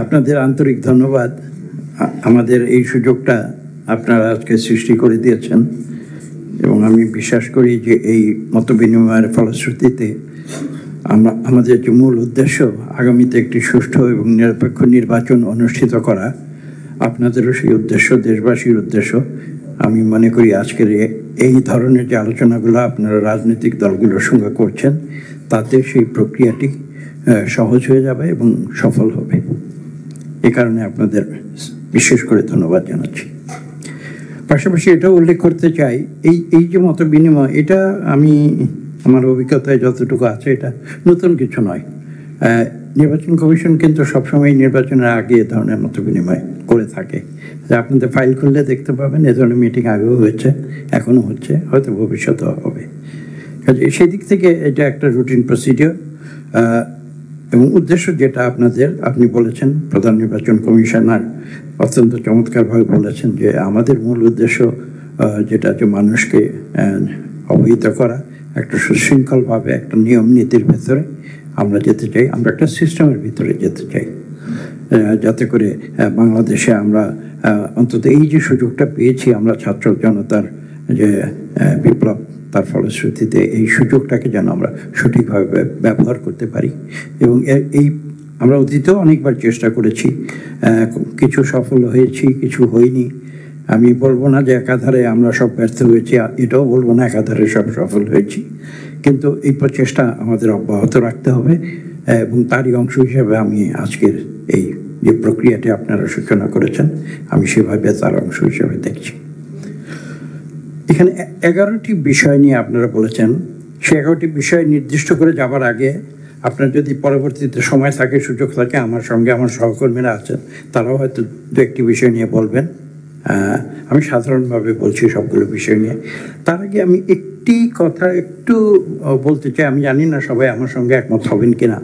আপনাদের আন্তরিক ধন্যবাদ। আমাদের এই সুযোগটা আপনারা আজকে সৃষ্টি করে দিয়েছেন এবং আমি বিশ্বাস করি যে এই মতবিনিময়ের ফলশ্রুতিতে আমাদের যে মূল উদ্দেশ্য আগামীতে একটি সুষ্ঠু এবং নিরপেক্ষ নির্বাচন অনুষ্ঠিত করা, আপনাদেরও সেই উদ্দেশ্য, দেশবাসীর উদ্দেশ্য। আমি মনে করি আজকের এই ধরনের যে আলোচনাগুলো আপনারা রাজনৈতিক দলগুলোর সঙ্গে করছেন, তাতে সেই প্রক্রিয়াটি সহজ হয়ে যাবে এবং সফল হবে। এ কারণে আপনাদের বিশেষ করে ধন্যবাদ জানাচ্ছি। পাশাপাশি এটাও উল্লেখ করতে চাই, এই যে মত বিনিময়, এটা আমি আমার অভিজ্ঞতায় যতটুকু আছে এটা নতুন কিছু নয়। নির্বাচন কমিশন কিন্তু সবসময় নির্বাচনের আগে এ ধরনের মত বিনিময় করে থাকে। আপনাদের ফাইল খুললে দেখতে পাবেন এ ধরনের মিটিং আগেও হয়েছে, এখনও হচ্ছে, হয়তো ভবিষ্যতেও হবে। কাজে সেই দিক থেকে এটা একটা রুটিন প্রসিডিওর। এবং উদ্দেশ্য যেটা আপনি বলেছেন, প্রধান নির্বাচন কমিশনার অত্যন্ত চমৎকারভাবে বলেছেন যে আমাদের মূল উদ্দেশ্য যেটা যে মানুষকে অবহিত করা, একটা সুশৃঙ্খলভাবে একটা নিয়ম নীতির ভেতরে আমরা যেতে চাই, আমরা একটা সিস্টেমের ভিতরে যেতে চাই, যাতে করে বাংলাদেশে আমরা অন্তত এই যে সুযোগটা পেয়েছি আমরা ছাত্র জনতার যে বিপ্লব, তার ফলশ্রুতিতে এই সুযোগটাকে যেন আমরা সঠিকভাবে ব্যবহার করতে পারি। এবং এই আমরা অতীতেও অনেকবার চেষ্টা করেছি, কিছু সফল হয়েছি, কিছু হয়নি। আমি বলবো না যে একাধারে আমরা সব ব্যর্থ হয়েছি, এটাও বলবো না একাধারে সব সফল হয়েছি, কিন্তু এই প্রচেষ্টা আমাদের অব্যাহত রাখতে হবে। এবং তারই অংশ হিসেবে আমি আজকের এই যে প্রক্রিয়াটি আপনারা সূচনা করেছেন, আমি সেভাবে তার অংশ হিসেবে দেখছি। এখানে 11টি বিষয় নিয়ে আপনারা বলেছেন। সে 11টি বিষয় নির্দিষ্ট করে যাবার আগে আপনার যদি পরবর্তীতে সময় থাকে, সুযোগ থাকে, আমার সঙ্গে আমার সহকর্মীরা আছেন, তারাও হয়তো দু একটি বিষয় নিয়ে বলবেন। আমি সাধারণভাবে বলছি সবগুলো বিষয় নিয়ে। তার আগে আমি একটি কথা একটু বলতে চাই। আমি জানি না সবাই আমার সঙ্গে একমত হবেন কিনা।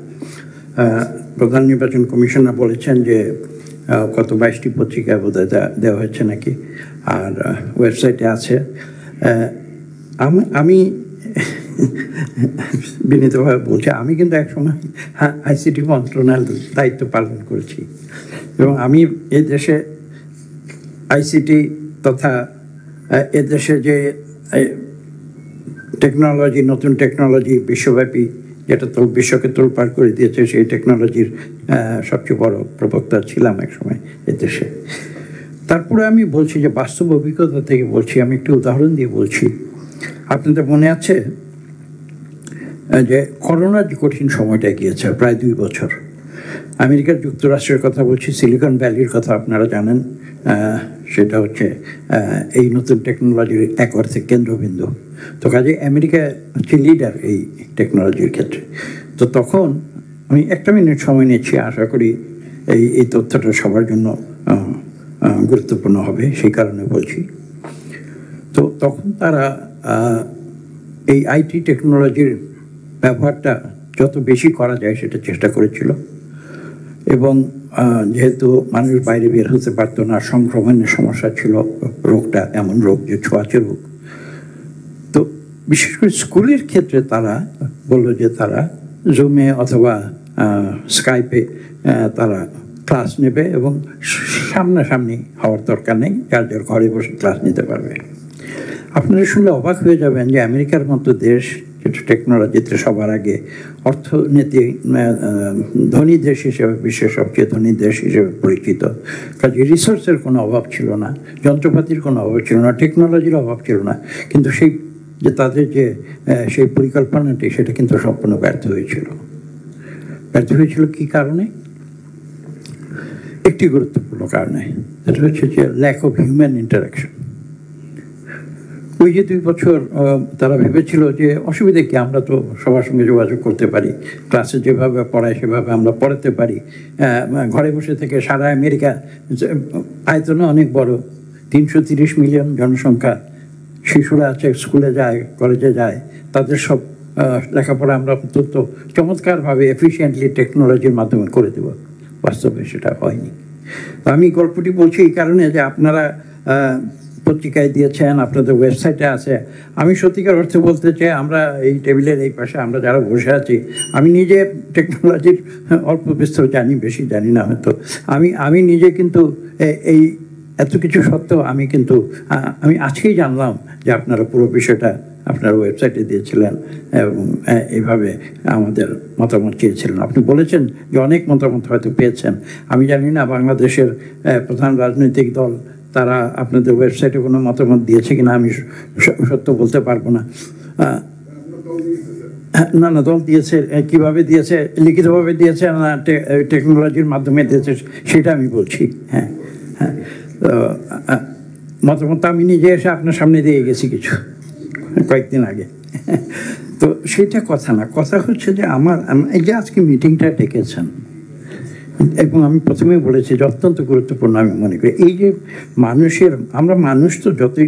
প্রধান নির্বাচন কমিশনার বলেছেন যে কত 22টি পত্রিকায় বোধহয় দেওয়া হয়েছে নাকি, আর ওয়েবসাইটে আছে। আমি বিনীতভাবে বলছি, আমি কিন্তু একসময় আইসিটি মন্ত্রণালয়ের দায়িত্ব পালন করেছি এবং আমি এই দেশে আইসিটি তথা এদেশে যে টেকনোলজি, নতুন টেকনোলজি বিশ্বব্যাপী যেটা তো বিশ্বকে তোলপাড় করে দিয়েছে, সেই টেকনোলজির সবচেয়ে বড় প্রবক্তা ছিলাম একসময় এদেশে। তারপরে আমি বলছি যে বাস্তব অভিজ্ঞতা থেকে বলছি, আমি একটু উদাহরণ দিয়ে বলছি। আপনাদের মনে আছে যে করোনার যে কঠিন সময়টা গিয়েছে, প্রায় 2 বছর। আমেরিকার যুক্তরাষ্ট্রের কথা বলছি, সিলিকন ভ্যালির কথা আপনারা জানেন। সেটা হচ্ছে এই নতুন টেকনোলজির এক অর্থে কেন্দ্রবিন্দু। তো কাজে আমেরিকা হচ্ছে লিডার এই টেকনোলজির ক্ষেত্রে। তো তখন আমি 1 মিনিট সময় নিচ্ছি, আশা করি এই তথ্যটা সবার জন্য গুরুত্বপূর্ণ হবে, সেই কারণে বলছি। তো তখন তারা এই আইটি টেকনোলজির ব্যবহারটা যত বেশি করা যায় সেটা চেষ্টা করেছিল। এবং যেহেতু মানুষ বাইরে বের হতে পারতো না, সংক্রমণের সমস্যা ছিল, রোগটা এমন রোগ যে ছোঁয়াচে রোগ। তো বিশেষ করে স্কুলের ক্ষেত্রে তারা বললো যে তারা জুমে অথবা স্কাইপে তারা ক্লাস নেবে এবং সামনাসামনি হওয়ার দরকার নেই, যার যার ঘরে বসে ক্লাস নিতে পারবে। আপনারা শুনলে অবাক হয়ে যাবেন যে আমেরিকার মতো দেশ, যেটা টেকনোলজিতে সবার আগে, অর্থনীতি ধনী দেশ হিসেবে, বিশ্বের সবচেয়ে ধনী দেশ হিসেবে পরিচিত, কাজে রিসোর্সের কোনো অভাব ছিল না, যন্ত্রপাতির কোনো অভাব ছিল না, টেকনোলজির অভাব ছিল না, কিন্তু তাদের যে সেই পরিকল্পনাটি সেটা কিন্তু সম্পূর্ণ ব্যর্থ হয়েছিল। ব্যর্থ হয়েছিল কী কারণে? একটি গুরুত্বপূর্ণ কারণে, সেটা হচ্ছে যে ল্যাক অফ হিউম্যান ইন্টারাকশন। ওই যে 2 বছর তারা ভেবেছিল যে অসুবিধা কি, আমরা তো সবার সঙ্গে যোগাযোগ করতে পারি, ক্লাসে যেভাবে পড়ায় সেভাবে আমরা পড়াতে পারি, ঘরে বসে থেকে সারা আমেরিকা আয়তনে অনেক বড়, 330 মিলিয়ন জনসংখ্যা, শিশুরা আছে, স্কুলে যায়, কলেজে যায়, তাদের সব লেখাপড়া আমরা অত্যন্ত চমৎকারভাবে এফিশিয়েন্টলি টেকনোলজির মাধ্যমে করে দেব। বাস্তবে সেটা হয়নি। আমি গল্পটি বলছি এই কারণে যে আপনারা পত্রিকায় দিয়েছেন, আপনাদের ওয়েবসাইটে আছে। আমি সত্যিকার অর্থে বলতে চাই, আমরা এই টেবিলের এই পাশে আমরা যারা বসে আছি, আমি নিজে টেকনোলজির অল্প বিস্তর জানি, বেশি জানি না হয়তো। আমি নিজে কিন্তু এই এত কিছু সত্ত্বেও আমি আজকেই জানলাম যে আপনারা পুরো বিষয়টা আপনার ওয়েবসাইটে দিয়েছিলেন এবং এইভাবে আমাদের মতামত চেয়েছিলেন। আপনি বলেছেন যে অনেক মতামত হয়তো পেয়েছেন। আমি জানি না বাংলাদেশের প্রধান রাজনৈতিক দল তারা আপনাদের ওয়েবসাইটে কোনো মতামত দিয়েছে কিনা, আমি সত্য বলতে পারবো না। না, দল দিয়েছে। কিভাবে দিয়েছে? লিখিতভাবে দিয়েছে না টেকনোলজির মাধ্যমে দিয়েছে, সেটা আমি বলছি। হ্যাঁ, তো মতামত আমি নিজে এসে আপনার সামনে দিয়ে গেছি কিছু কয়েকদিন আগে। তো সেটা কথা না, কথা হচ্ছে যে এই যে আজকে মিটিংটা ডেকেছেন, এবং আমি প্রথমেই বলেছি যে অত্যন্ত গুরুত্বপূর্ণ আমি মনে করি। এই যে মানুষ তো যতই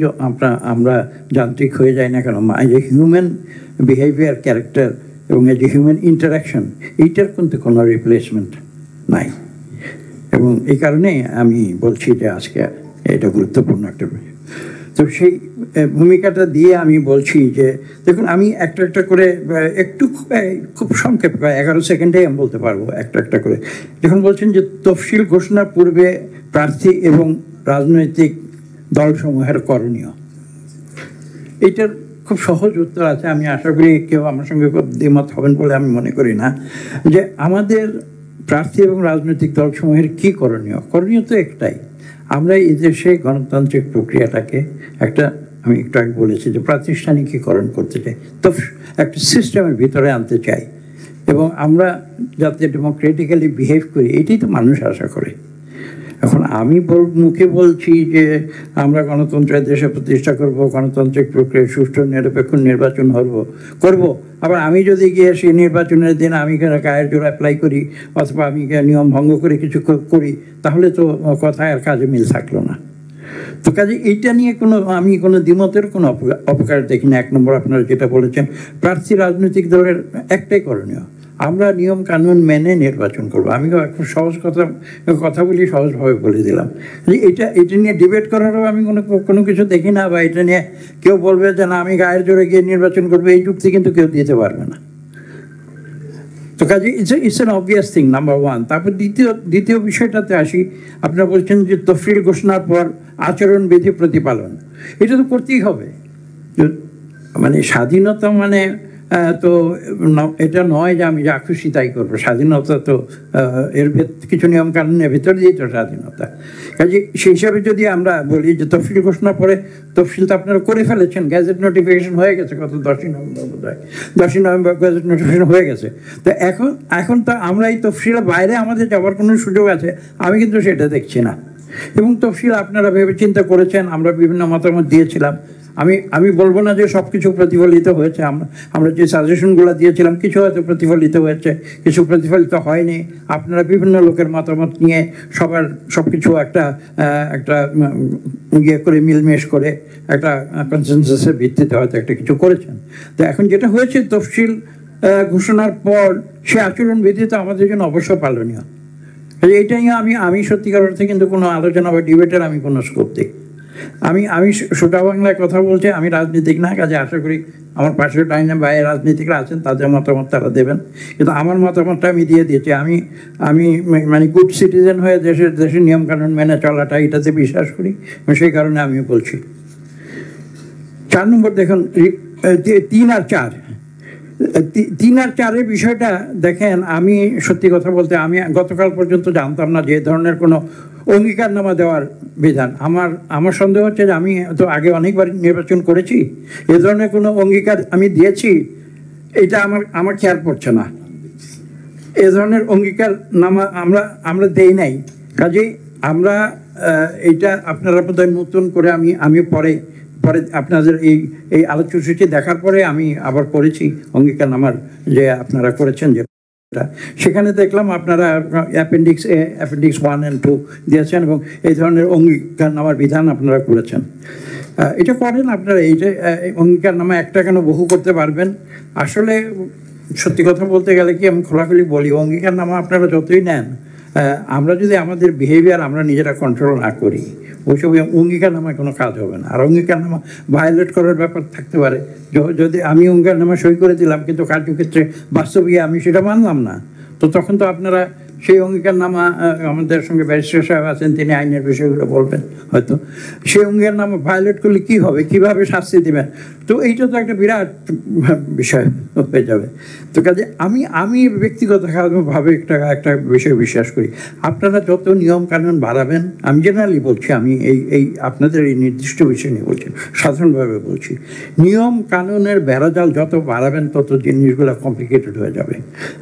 আমরা যান্ত্রিক হয়ে যাই না কেন, এই যে হিউম্যান বিহেভিয়ার, ক্যারেক্টার এবং এই যে হিউম্যান ইন্টারাকশন, এইটার কিন্তু কোনো রিপ্লেসমেন্ট নাই। এবং এই কারণে আমি বলছি যে আজকে এটা গুরুত্বপূর্ণ একটা বিষয়। তো সেই ভূমিকাটা দিয়ে আমি বলছি যে দেখুন, আমি একটা করে একটু খুব সংক্ষেপে 11 সেকেন্ডে আমি বলতে পারবো একটা করে। যখন বলছেন যে তফসিল ঘোষণার পূর্বে প্রার্থী এবং রাজনৈতিক দলসমূহের করণীয়, এইটার খুব সহজ উত্তর আছে। আমি আশা করি কেউ আমার সঙ্গে খুব দ্বিমত হবেন বলে আমি মনে করি না। যে আমাদের প্রার্থী এবং রাজনৈতিক দলসমূহের কী করণীয়? করণীয় তো একটাই, আমরা এই দেশে গণতান্ত্রিক প্রক্রিয়াটাকে আমি একটু আগে বলেছি যে প্রাতিষ্ঠানিকীকরণ করতে চাই, তো একটা সিস্টেমের ভিতরে আনতে চাই, এবং আমরা যাতে ডেমোক্রেটিক্যালি বিহেভ করি, এটাই তো মানুষ আশা করে। এখন আমি মুখে বলছি যে আমরা গণতন্ত্রের দেশে প্রতিষ্ঠা করব, গণতান্ত্রিক প্রক্রিয়ায় সুষ্ঠু নিরপেক্ষ নির্বাচন করব, আবার আমি যদি গিয়ে সেই নির্বাচনের দিন আমি গায়ের জোর অ্যাপ্লাই করি অথবা আমি নিয়ম ভঙ্গ করে কিছু করি, তাহলে তো কথায় আর কাজে মিল থাকলো না। তো কাজে এইটা নিয়ে আমি কোনো দ্বিমতের কোনো অপকার দেখি না। 1 নম্বর, আপনারা যেটা বলেছেন, প্রার্থী রাজনৈতিক দলের একটাই করণীয়, আমরা নিয়ম কানুন মেনে নির্বাচন করবো। আমি এখন সহজ কথা বলি, সহজভাবে বলে দিলাম। এটা নিয়ে ডিবেট করারও আমি কোনো কিছু দেখি না, বা এটা নিয়ে কেউ বলবে যে না আমি গায়ের জোরে গিয়ে নির্বাচন করবো, এই যুক্তি কিন্তু কেউ দিতে পারবে না। তো কাজে it's an obvious thing, number 1। তারপর দ্বিতীয় বিষয়টাতে আসি। আপনারা বলছেন যে তফসিল ঘোষণার পর আচরণবিধি প্রতিপালন, এটা তো করতেই হবে। মানে স্বাধীনতা মানে তো এটা নয় যে আমি যা খুশি তাই করবো। স্বাধীনতা তো এর কিছু নিয়ম কানুনের ভেতর দিয়েই তো স্বাধীনতা। কাজে সেই হিসাবে যদি আমরা বলি যে তফসিল ঘোষণার পরে, তফসিল তো আপনারা করে ফেলেছেন, গ্যাজেট নোটিফিকেশন হয়ে গেছে গত 10ই নভেম্বর, বোধ হয় 10ই নভেম্বর গ্যাজেট নোটিফিকেশন হয়ে গেছে। তো এখন তো আমরা এই তফসিলের বাইরে আমাদের যাওয়ার কোনো সুযোগ আছে? আমি কিন্তু সেটা দেখছি না। এবং তফসিল আপনারা ভেবে চিন্তা করেছেন, আমরা বিভিন্ন মতামত দিয়েছিলাম। আমি বলবো না যে সব কিছু প্রতিফলিত হয়েছে। আমরা যে সাজেশনগুলো দিয়েছিলাম কিছু হয়তো প্রতিফলিত হয়েছে, কিছু প্রতিফলিত হয়নি। আপনারা বিভিন্ন লোকের মতামত নিয়ে সব কিছু একটা ইয়ে করে মিলমেশ করে একটা কনসেনসাসের ভিত্তিতে হয়তো একটা কিছু করেছেন। তো এখন যেটা হয়েছে, তফসিল ঘোষণার পর সে আচরণবিধি তো আমাদের জন্য অবশ্য পালনীয়। এইটাই আমি সত্যিকার অর্থে কিন্তু কোনো আলোচনা বা ডিবেটের আমি কোনো স্কোপ দেখি। আমি সোজা বাংলায় কথা বলছি, আমি রাজনীতিক না, কাজে আশা করি আমার পাশের ডাইনে বাইরে রাজনীতিকরা আছেন, তাদের মতামত তারা দেবেন। কিন্তু আমার মতামতটা আমি দিয়ে দিয়েছি। আমি মানে গুড সিটিজেন হয়ে দেশের নিয়মকানুন মেনে চলাটা, এটাতে বিশ্বাস করি, সেই কারণে আমি বলছি। 4 নম্বর দেখুন, 3 আর 4 3 আর 4-এর বিষয়টা দেখেন, আমি সত্যি কথা বলতে আমি গতকাল পর্যন্ত জানতাম না যে ধরনের কোনো অঙ্গীকারনামা দেওয়ার বিধান। আমার সন্দেহ হচ্ছে যে আমি তো আগে অনেকবার নির্বাচন করেছি, এ ধরনের কোনো অঙ্গীকার আমি দিয়েছি এটা আমার খেয়াল পড়ছে না। এ ধরনের অঙ্গীকারনামা আমরা দেই নাই। কাজেই আমরা এইটা আপনারা বোধহয় নতুন করে আমি পরে আপনাদের এই আলোচনাসূচি দেখার পরে আমি আবার পড়েছি অঙ্গীকারনামার যে আপনারা করেছেন, যে সেখানে দেখলাম আপনারা অ্যাপেন্ডিক্স 1 and 2 দিয়েছেন এবং এই ধরনের অঙ্গীকারনামার বিধান আপনারা করেছেন। এটা করেন আপনারা, এইটা অঙ্গীকারনামা একটা কেন বহু করতে পারবেন। আসলে সত্যি কথা বলতে গেলে কি, আমি খোলাখুলি বলি, অঙ্গীকারনামা আপনারা যতই নেন, আমরা যদি আমাদের বিহেভিয়ার আমরা নিজেরা কন্ট্রোল না করি, ওইসব অঙ্গীকারনামায় কোনো কাজ হবে না। আর অঙ্গীকারনামা ভায়োলেট করার ব্যাপার থাকতে পারে, যদি আমি অঙ্গীকারনামা সই করে দিলাম কিন্তু কার্যক্ষেত্রে বাস্তবে আমি সেটা মানলাম না, তো তখন তো আপনারা সেই অঙ্গীকারনামা, আমাদের সঙ্গে ব্যারিস্টার সাহেব আছেন, তিনি আইনের বিষয়গুলো বলবেন হয়তো, সেই অঙ্গীকারনামা ভায়োলেট করলে কী হবে, কীভাবে শাস্তি দেবেন, তো এইটা তো একটা বিরাট বিষয় হয়ে যাবে। তো কাজে আমি ব্যক্তিগতভাবে একটা বিষয় বিশ্বাস করি, আপনারা যত নিয়ম কানুন বাড়াবেন, আমি জেনারেলি বলছি, আমি এই আপনাদের এই নির্দিষ্ট বিষয় নিয়ে বলছি, সাধারণভাবে বলছি, নিয়ম কানুনের বেড়াজাল যত বাড়াবেন তত জিনিসগুলো কমপ্লিকেটেড হয়ে যাবে।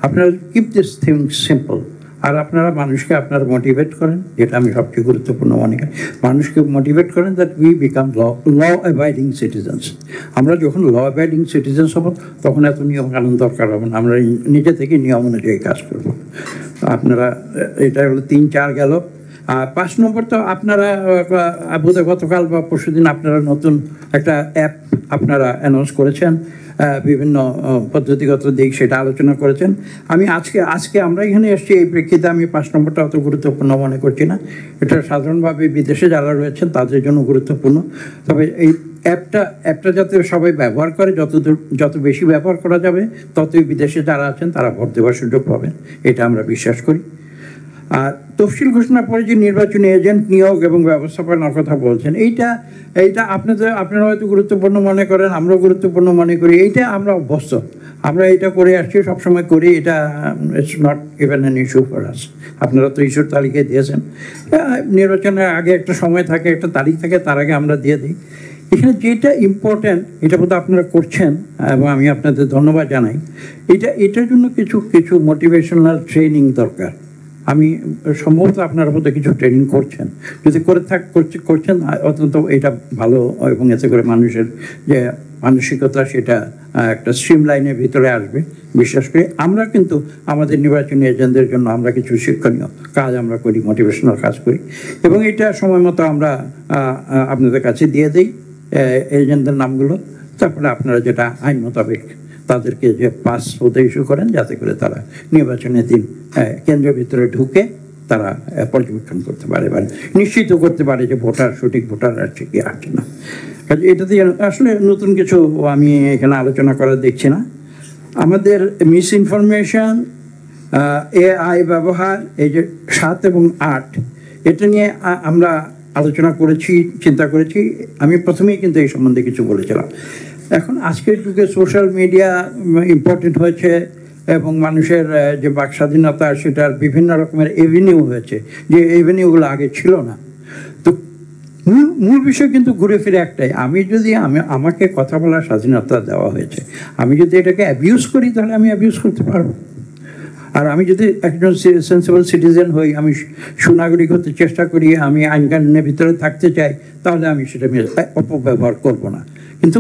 আপনারা কিপ দিস থিং সিম্পল। আর আপনারা মানুষকে মোটিভেট করেন, যেটা আমি সবচেয়ে গুরুত্বপূর্ণ মনে করি, মানুষকে মোটিভেট করেন that we become law abiding citizens. আমরা যখন ল অ্যাবাইডিং সিটিজেন্স হব তখন এত নিয়ম কানুন দরকার হবে না, আমরা নিজে থেকে নিয়ম অনুযায়ী কাজ করব। আপনারা, এটা হলো 3-4 গেল। 5 নম্বর, তো আপনারা বোধহয় গতকাল বা পরশুদিন আপনারা নতুন একটা অ্যাপ আপনারা অ্যানাউন্স করেছেন, বিভিন্ন পদ্ধতিগত দিক সেটা আলোচনা করেছেন। আমি আজকে আমরা এখানে এসেছি এই প্রেক্ষিতে আমি 5 নম্বরটা অত গুরুত্বপূর্ণ মনে করছি না। এটা সাধারণভাবে বিদেশে যারা রয়েছেন তাদের জন্য গুরুত্বপূর্ণ। তবে এই অ্যাপটা যাতে সবাই ব্যবহার করে, যত বেশি ব্যবহার করা যাবে ততই বিদেশে যারা আছেন তারা ভোট দেওয়ার সুযোগ পাবেন, এটা আমরা বিশ্বাস করি। আর তফসিল ঘোষণার পরে যে নির্বাচনী এজেন্ট নিয়োগ এবং ব্যবস্থাপনার কথা বলছেন, এইটা আপনারা হয়তো গুরুত্বপূর্ণ মনে করেন, আমরাও গুরুত্বপূর্ণ মনে করি। এইটা আমরা অভ্যস্ত, আমরা এটা করে আসছি, সবসময় করি। এটা it's not even an issue for us. আপনারা তো ইস্যুর তালিকায় দিয়েছেন, নির্বাচনের আগে একটা সময় থাকে, একটা তারিখ থাকে, তার আগে আমরা দিয়ে দিই। এখানে যেটা ইম্পর্ট্যান্ট, এটা বোধ আপনারা করছেন এবং আমি আপনাদের ধন্যবাদ জানাই। এটার জন্য কিছু মোটিভেশনাল ট্রেনিং দরকার। আমি সম্ভবত আপনারা বোধহয় কিছু ট্রেনিং করছেন, যদি করছেন অত্যন্ত এটা ভালো, এবং এতে করে মানুষের যে মানসিকতা সেটা একটা স্ট্রিম লাইনের ভিতরে আসবে বিশ্বাস করি। আমরা কিন্তু আমাদের নির্বাচনী এজেন্টদের জন্য আমরা কিছু শিক্ষণীয় কাজ আমরা করি, মোটিভেশনাল কাজ করি, এবং এটা সময় মতো আমরা আপনাদের কাছে দিয়ে দিই এজেন্টদের নামগুলো। তারপরে আপনারা যেটা আইন মোতাবেক তাদেরকে যে পাস হতে ইস্যু করেন, যাতে করে তারা নির্বাচনের দিন কেন্দ্রের ভিতরে ঢুকে তারা পর্যবেক্ষণ করতে পারে বা নিশ্চিত করতে পারে যে সঠিক ভোটার আসছে কি আসছে না। কাজে এটাতে আসলে নতুন কিছু আমি এখানে আলোচনা করা দেখছি না। আমাদের মিস ইনফরমেশন, AI ব্যবহার, এই যে 7 এবং 8, এটা নিয়ে আমরা আলোচনা করেছি, চিন্তা করেছি। আমি প্রথমেই কিন্তু এই সম্বন্ধে কিছু বলেছিলাম। এখন আজকের যুগে সোশ্যাল মিডিয়া ইম্পর্টেন্ট হয়েছে এবং মানুষের যে বাক স্বাধীনতা সেটার বিভিন্ন রকমের এভিনিউ হয়েছে, যে এভিনিউগুলো আগে ছিল না। তো মূল বিষয় কিন্তু ঘুরে ফিরে একটাই, আমাকে কথা বলার স্বাধীনতা দেওয়া হয়েছে, আমি যদি এটাকে অ্যাবিউজ করি তাহলে আমি অ্যাবিউজ করতে পারবো। আর আমি যদি একজন সেন্সিবল সিটিজেন হই, আমি সুনাগরিক হতে চেষ্টা করি, আমি আইন কানুনের ভিতরে থাকতে চাই, তাহলে আমি সেটা অপব্যবহার করব না। কিন্তু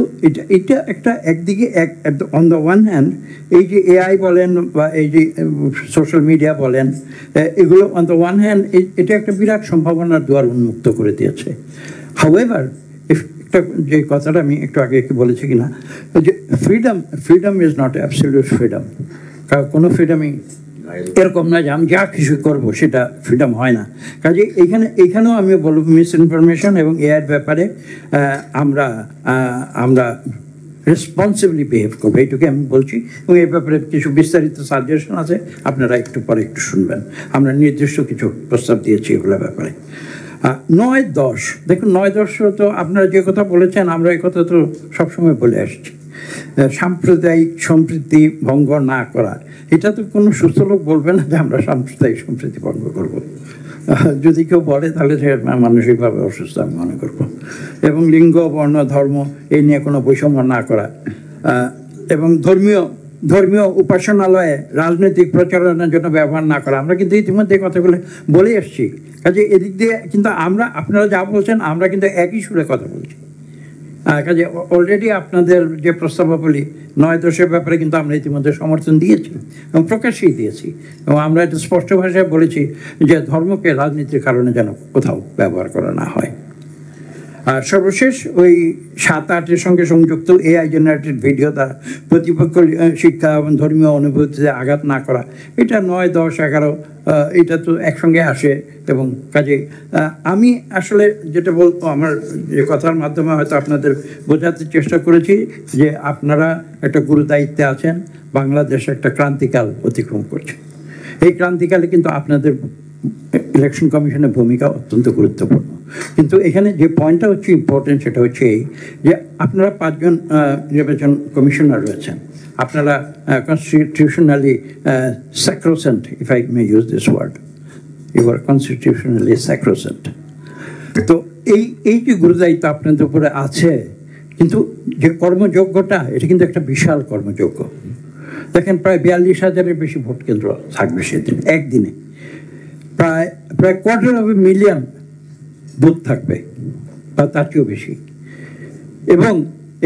এটা একটা একদিকে অন দ্য ওয়ান হ্যান্ড, এই যে AI বলেন বা এই যে সোশ্যাল মিডিয়া বলেন, এগুলো অন দ্য ওয়ান হ্যান্ড এটা একটা বিরাট সম্ভাবনার দুয়ার উন্মুক্ত করে দিয়েছে। হাউএভার, একটা যে কথাটা আমি একটু আগে বলেছি কিনা, যে freedom is not absolute freedom. কোনো ফ্রিডমই এরকম না যে আমি যা কিছু করবো সেটা ফ্রিডম হয় না। কাজে এইখানেও আমি বলব মিস ইনফরমেশন এবং AI ব্যাপারে আমরা রেসপন্সিবলি বিহেভ করবো, এইটুকু আমি বলছি। এবং এই ব্যাপারে কিছু বিস্তারিত সাজেশন আছে, আপনারা একটু পরে একটু শুনবেন। আমরা নির্দিষ্ট কিছু প্রস্তাব দিয়েছি এগুলো ব্যাপারে। 9-10, দেখুন 9-10 তো আপনারা যে কথা বলেছেন, আমরা এই কথা তো সবসময় বলে আসছি, সাম্প্রদায়িক সম্প্রীতি ভঙ্গ না করা। এটা তো কোনো সুস্থ লোক বলবে না যে আমরা সাম্প্রদায়িক সম্প্রীতি ভঙ্গ করব। যদি কেউ বলে তাহলে সে মানসিকভাবে অসুস্থ আমি মনে করব। এবং লিঙ্গ, বর্ণ, ধর্ম এই নিয়ে কোনো বৈষম্য না করা, এবং ধর্মীয় উপাসনালয়ে রাজনৈতিক প্রচারণার জন্য ব্যবহার না করা। আমরা কিন্তু ইতিমধ্যে কথাগুলো বলে এসেছি। কাজে এদিক দিয়ে কিন্তু আপনারা যা বলছেন আমরা কিন্তু একই সুরে কথা বলছি। কাজে অলরেডি আপনাদের যে প্রস্তাবাবলী 9-10 ব্যাপারে কিন্তু আমরা ইতিমধ্যে সমর্থন দিয়েছি এবং প্রকাশ্যেই দিয়েছি, এবং আমরা এটা স্পষ্ট ভাষায় বলেছি যে ধর্মকে রাজনীতির কারণে যেন কোথাও ব্যবহার করা না হয়। আর সর্বশেষ ওই 7-8-এর সঙ্গে সংযুক্ত AI জেনারেটেড ভিডিও দ্বারা প্রতিপক্ষ শিক্ষা এবং ধর্মীয় অনুভূতিতে আঘাত না করা, এটা 9, 10, 11 এটা তো একসঙ্গে আসে। এবং কাজে আমি আসলে যেটা বলবো, আমার যে কথার মাধ্যমে হয়তো আপনাদের বোঝাতে চেষ্টা করেছি যে আপনারা একটা গুরু দায়িত্বে আছেন, বাংলাদেশ একটা ক্রান্তিকাল অতিক্রম করছে। এই ক্রান্তিকালে কিন্তু আপনাদের ইলেকশন কমিশনের ভূমিকা অত্যন্ত গুরুত্বপূর্ণ। কিন্তু এখানে যে পয়েন্টটা হচ্ছে ইম্পর্টেন্ট, সেটা হচ্ছে এই যে আপনারা 5 জন নির্বাচন কমিশনার রয়েছেন, আপনারা constitutionally sacrosanct, if I may use this word, you are constitutionally sacrosanct। তো এই যে গুরুদায়িত্ব আপনাদের উপরে আছে, কিন্তু যে কর্মযোগ্যটা, এটা কিন্তু একটা বিশাল কর্মযোগ্য। দেখেন, প্রায় 42,000-এর বেশি ভোট কেন্দ্র থাকবে সেদিন, একদিনে প্রায় 250,000 বুথ থাকবে বা তার চেয়েও বেশি। এবং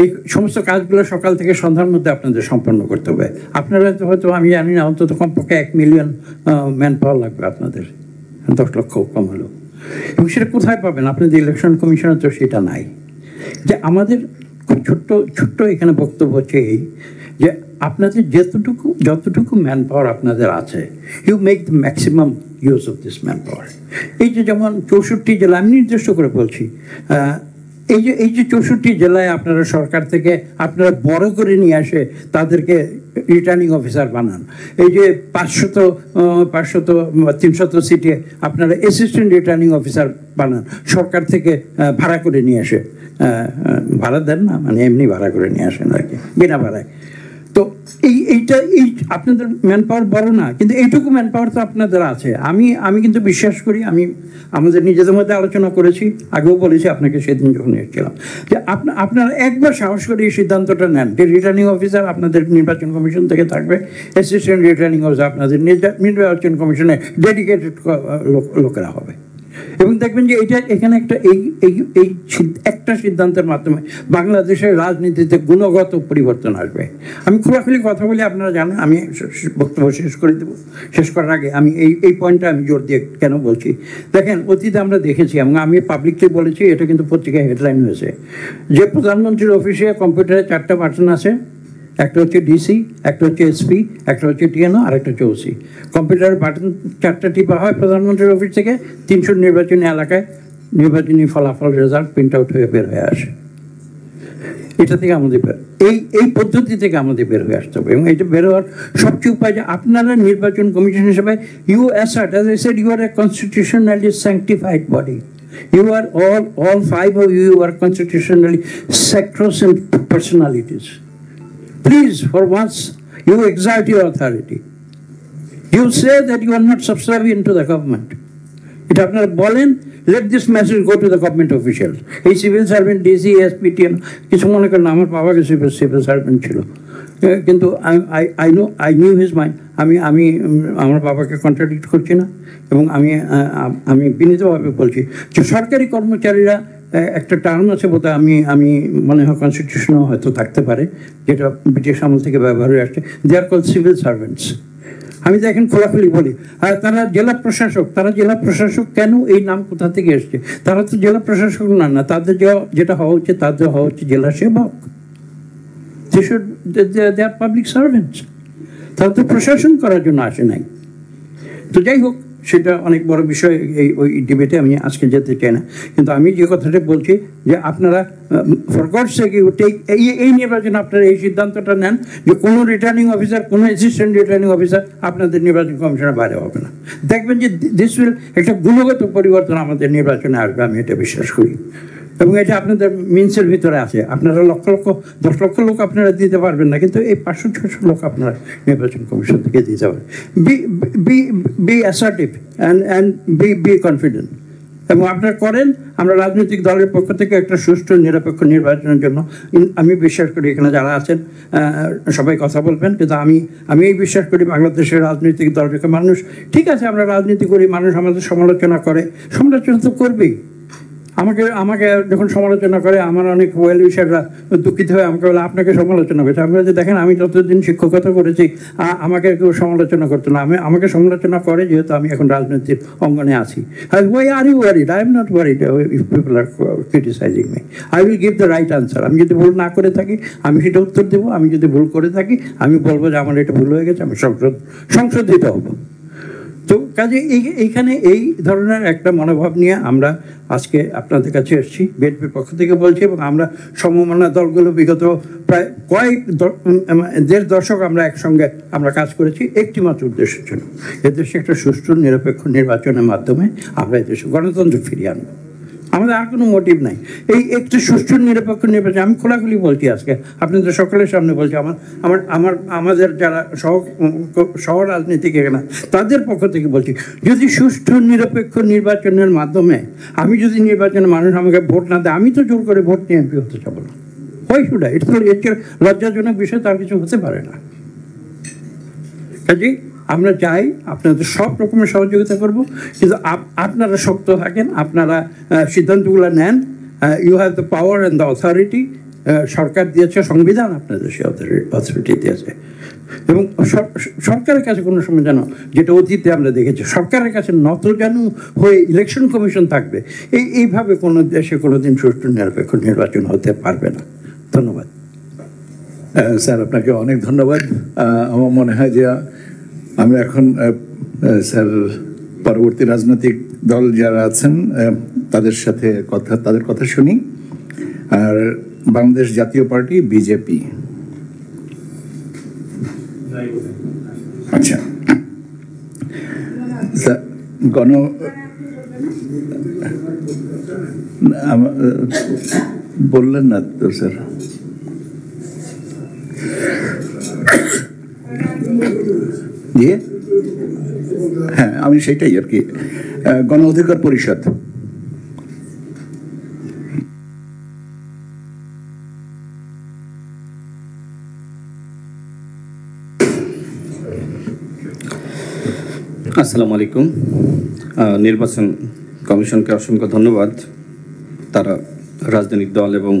এই সমস্ত কাজগুলো সকাল থেকে সন্ধ্যার মধ্যে আপনাদের সম্পন্ন করতে হবে। আপনারা তো হয়তো, আমি জানি না, অন্তত কমপক্ষে 1 মিলিয়ন ম্যান পাওয়ার লাগবে আপনাদের, 10 লক্ষ কম হলো। এবং সেটা কোথায় পাবেন? আপনাদের ইলেকশন কমিশনের তো সেটা নাই। যে আমাদের খুব ছোট্ট এখানে বক্তব্য হচ্ছে এই যে আপনাদের যতটুকু ম্যান পাওয়ার আপনাদের আছে, you make the maximum use of this man power. এই যে যেমন 64 জেলা, আমি নির্দিষ্ট করে বলছি, এই যে 64 জেলায় আপনারা সরকার থেকে আপনারা বড় করে নিয়ে আসে তাদেরকে রিটার্নিং অফিসার বানান। এই যে 500-300 সিটে আপনারা অ্যাসিস্ট্যান্ট রিটার্নিং অফিসার বানান, সরকার থেকে ভাড়া করে নিয়ে আসে। ভাড়া দেন না, মানে এমনি ভাড়া করে নিয়ে আসেন আর কি, বিনা ভাড়ায়। তো এইটা আপনাদের ম্যান পাওয়ার বড় না, কিন্তু এইটুকু ম্যান পাওয়ার তো আপনাদের আছে। আমি কিন্তু বিশ্বাস করি, আমি আমাদের নিজেদের মধ্যে আলোচনা করেছি, আগেও বলেছি আপনাকে সেদিন যখন এসেছিলাম, যে আপনারা একবার সাহস করে এই সিদ্ধান্তটা নেন যে রিটার্নিং অফিসার আপনাদের নির্বাচন কমিশন থেকে থাকবে, অ্যাসিস্ট্যান্ট রিটার্নিং অফিসার আপনাদের নির্বাচন কমিশনে ডেডিকেটেড লোকেরা হবে। এবং দেখবেন যে এখানে একটা সিদ্ধান্তের মাধ্যমে বাংলাদেশের রাজনীতিতে গুণগত পরিবর্তন আসবে। আমি খোলাখুলি কথা বলি, আপনারা জানেন। আমি বক্তব্য শেষ করার আগে আমি এই পয়েন্টটা আমি জোর দিয়ে কেন বলছি, দেখেন, অতীতে আমরা দেখেছি এবং আমি পাবলিকলি বলেছি, এটা কিন্তু পত্রিকায় হেডলাইন হয়েছে, যে প্রধানমন্ত্রীর অফিসে কম্পিউটারে 4টা বাটন আছে, একটা হচ্ছে ডিসি, একটা হচ্ছে এসপি, একটা হচ্ছে টিএনও, আর একটা হচ্ছে ওসি। কম্পিউটারের বাটন 4টা টিপা হয় প্রধানমন্ত্রীর অফিস থেকে, 300 নির্বাচনী এলাকায় নির্বাচনী ফলাফল রেজাল্ট প্রিন্ট আউট হয়ে বের হয়ে আসে। এটা থেকে আমাদের এই পদ্ধতি থেকে আমাদের বের হয়ে আসতে হবে। এবং এটা বের হওয়ার সবচেয়ে উপায় যে আপনারা নির্বাচন কমিশন হিসেবে you assert, as I said, you are a constitutionally sanctified body. You are all 5 of you are constitutionally sacrosanct personalities. Please, for once, you exert your authority. You say that you are not subservient to the government. It আপনারা বলেন, let this message go to the government officials. এই civil servant, DC, SP, TN, কিছু মনে করেন আমার বাবাকে civil servant ছিল, কিন্তু আই নিউ হিজ মাইন্ড। আমি আমার বাবাকে কন্ট্রাডিক্ট করছি না, এবং আমি বিনীতভাবে বলছি যে সরকারি কর্মচারীরা একটা টার্ম আছে বোধহয়, আমি মনে হয় কনস্টিটিউশনও হয়তো থাকতে পারে, যেটা ব্রিটিশ আমল থেকে ব্যবহার হয়ে আসছে, দে আর কল সিভিল সার্ভেন্টস। আমি তো এখন খোলাখুলি বলি। আর তারা জেলা প্রশাসক কেন? এই নাম কোথা থেকে এসছে? তারা তো জেলা প্রশাসক না, তাদের যেটা হওয়া উচিত, তাদের হওয়া হচ্ছে জেলা সেবক। দে আর পাবলিক সার্ভেন্টস। তারা তো প্রশাসন করার জন্য আসে নাই। তো যাই হোক, সেটা অনেক বড় বিষয়, ওই ডিবেটে আমি আজকে যেতে চাই না। কিন্তু আমি যে কথাটা বলছি যে আপনারা for God's sake you take, এই নির্বাচনে আপনারা এই সিদ্ধান্তটা নেন যে কোনো রিটার্নিং অফিসার, কোনো অ্যাসিস্ট্যান্ট রিটার্নিং অফিসার আপনাদের নির্বাচন কমিশনের বাইরে হবে না। দেখবেন যে দিস উইল, একটা গুণগত পরিবর্তন আমাদের নির্বাচনে আসবে, আমি এটা বিশ্বাস করি। এবং এটা আপনাদের মিনসের ভিতরে আছে। আপনারা 10 লক্ষ লোক আপনারা দিতে পারবেন না, কিন্তু এই 500-600 লোক আপনারা নির্বাচন কমিশন থেকে দিতে পারবেন। B assertive and be confident. এবং আপনারা করেন, আমরা রাজনৈতিক দলের পক্ষ থেকে একটা সুষ্ঠু নিরপেক্ষ নির্বাচনের জন্য আমি বিশ্বাস করি এখানে যারা আছেন সবাই কথা বলবেন, কিন্তু আমি এই বিশ্বাস করি বাংলাদেশের রাজনৈতিক দলকে মানুষ, ঠিক আছে আমরা রাজনীতি করি, মানুষ আমাদের সমালোচনা করে, সমালোচনা তো করবেই। আমাকে যখন সমালোচনা করে আমার অনেক ওয়েল উইশাররা দুঃখিত হয়ে আমাকে বলে আপনাকে সমালোচনা করেছে। আমি বলছি দেখেন আমি যতদিন শিক্ষকতা করেছি আমাকে কেউ সমালোচনা করতো না, আমাকে সমালোচনা করে যেহেতু আমি এখন রাজনীতির অঙ্গনে আছি। Why are you worried? I am not worried if people are criticising me. I will give the right answer. আমি যদি ভুল না করে থাকি আমি সেটা উত্তর দেবো, আমি যদি ভুল করে থাকি আমি বলবো যে আমার এটা ভুল হয়ে গেছে, আমি সংশোধিত হব। তো কাজে এইখানে এই ধরনের একটা মনোভাব নিয়ে আমরা আজকে আপনাদের কাছে এসেছি, বিএনপির পক্ষ থেকে বলছি। এবং আমরা সমমনা দলগুলো বিগত প্রায় দেড় দশক আমরা একসঙ্গে আমরা কাজ করেছি একটি মাত্র উদ্দেশ্যের জন্য, এদেশে একটা সুষ্ঠু নিরপেক্ষ নির্বাচনের মাধ্যমে আমরা এদেশে গণতন্ত্র ফিরিয়ে আনবো। আমাদের আর কোনো মোটিভ নাই। এই একটু সুষ্ঠু নিরপেক্ষ নির্বাচন আমি খোলাখুলি বলছি আজকে আপনাদের সকলের সামনে বলছি, আমাদের যারা সহ রাজনীতিক এখানে তাদের পক্ষ থেকে বলছি, যদি সুষ্ঠু নিরপেক্ষ নির্বাচনের মাধ্যমে আমি যদি নির্বাচনে মানুষ আমাকে ভোট না দেয়, আমি তো জোর করে ভোট নিয়ে এমপি হতে চাবো না। Why should I? ইটস এর লজ্জাজনক বিষয় তার কিছু হতে পারে না। কাজে আমরা চাই আপনাদের সব রকমের সহযোগিতা করব, কিন্তু আপনারা শক্ত থাকেন, আপনারা সিদ্ধান্তগুলো নেন। You have the power and the authority. সরকার দিয়েছে, সংবিধান আপনাদের সে অথরিটি দিয়েছে। এবং সরকারের কাছে কোনো সময় যেন, যেটা অতীতে আমরা দেখেছি, সরকারের কাছে নতজানু হয়ে ইলেকশন কমিশন থাকবে, এইভাবে কোনো দেশে কোনো দিন সুষ্ঠু নিরপেক্ষ নির্বাচন হতে পারবে না। ধন্যবাদ স্যার, আপনাকে অনেক ধন্যবাদ। আমার মনে হয় যে আমরা এখন স্যার পরবর্তী রাজনৈতিক দল যারা আছেন তাদের কথা শুনি। আর বাংলাদেশ জাতীয় পার্টি বিজেপি, আচ্ছা বললেন না তো স্যার? জি হ্যাঁ, আমি সেটাই আর কি, গণ অধিকার পরিষদ। আসসালামু আলাইকুম। নির্বাচন কমিশনকে অসংখ্য ধন্যবাদ। তারা রাজনৈতিক দল এবং